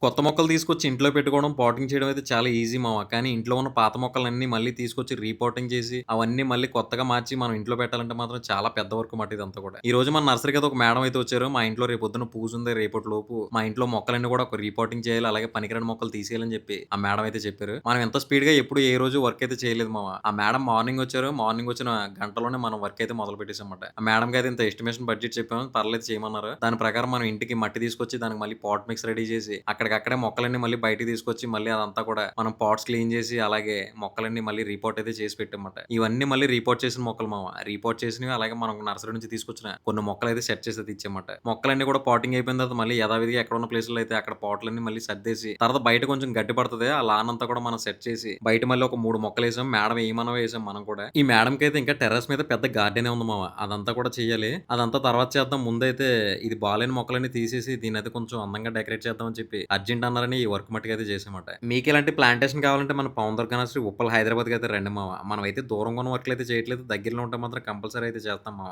కొత్త మొక్కలు తీసుకొచ్చి ఇంట్లో పెట్టుకోవడం, పాటింగ్ చేయడం అయితే చాలా ఈజీ మావ. కానీ ఇంట్లో ఉన్న పాత మొక్కలన్నీ మళ్ళీ తీసుకొచ్చి రీపాటింగ్ చేసి, అవన్నీ మళ్ళీ కొత్తగా మార్చి మనం ఇంట్లో పెట్టాలంటే మాత్రం చాలా పెద్ద వర్క్ మాట ఇదంతా కూడా. ఈరోజు మన నర్సరీకి అయితే ఒక మేడమ్ అయితే వచ్చారు. మా ఇంట్లో రేపొద్దున పూజుంది. రేపటిలోపు మా ఇంట్లో మొక్కలన్నీ కూడా ఒక రీపాటింగ్ చేయాలి. అలాగే పనికిరాని మొక్కలు తీసేయాలని చెప్పి ఆ మేడమ్ అయితే చెప్పారు. మనం ఎంత స్పీడ్‌గా ఎప్పుడు ఏ రోజు వర్క్ అయితే చేయలేదు మావ. ఆ మేడమ్ మార్నింగ్ వచ్చారు. మార్నింగ్ వచ్చిన గంటలోనే మనం వర్క్ అయితే మొదలు పెట్టేసామన్నమాట. ఆ మేడమ్‌కి అయితే ఇంత ఎస్టిమేషన్ బడ్జెట్ చెప్పాము. పర్లేదు చేయమన్నారు. దాని ప్రకారం మనం ఇంటికి మట్టి తీసుకొచ్చి దానికి మళ్ళీ పాట్ మిక్స్ రెడీ చేసి అక్కడికక్కడే మొక్కలన్నీ మళ్ళీ బయటికి తీసుకొచ్చి మళ్ళీ అదంతా కూడా మనం పాట్స్ క్లీన్ చేసి అలాగే మొక్కలన్నీ మళ్ళీ రీపోర్ట్ అయితే చేసి పెట్టామన్నమాట. ఇవన్నీ మళ్ళీ రీపోర్ట్ చేసిన మొక్కలు మావ. రీపోర్ట్ చేసినవి అలాగే మనం నర్సరీ నుంచి తీసుకొచ్చిన కొన్ని మొక్కలైతే సెట్ చేసి అయితే ఇచ్చామన్నమాట. మొక్కలన్నీ కూడా పాటింగ్ అయిపోయిన తర్వాత మళ్ళీ యథావిధిగా ఎక్కడున్న ప్లేస్‌లో అయితే అక్కడ పాట్లన్నీ మళ్ళీ సర్దేసి తర్వాత బయట కొంచెం గట్టి పడతది. ఆ లాన్ అంతా కూడా మనం సెట్ చేసి బయట మళ్ళీ ఒక 3 మొక్కలేసాం. మేడమ్ ఏయమన్నవి ఏసాం మనం కూడా. ఈ మేడమ్‌కైతే ఇంకా టెర్రస్ మీద పెద్ద గార్డెనే ఉంది మావ. అదంతా కూడా చేయాలి. అదంతా తర్వాత చేద్దాం. ముందైతే ఇది బాలేని మొక్కలన్నీ తీసేసి దీన్నయితే కొంచెం అందంగా డెకరేట్ చేద్దాం అని చెప్పి అర్జెంట్ అన్నారని ఈ వర్క్ మట్టుకైతే చేశామట. మీకిలాంటి ప్లాంటేషన్ కావాలంటే మన పవన్ దుర్గా నర్సరీ ఉప్పల్ హైదరాబాద్‌కి అయితే రండి మావ. మనమైతే దూరంగా ఉన్న వర్క్‌లయితే చేయట్లేదు. దగ్గరలో ఉంటే మాత్రం కంపల్సరీ అయితే చేస్తాం మావ.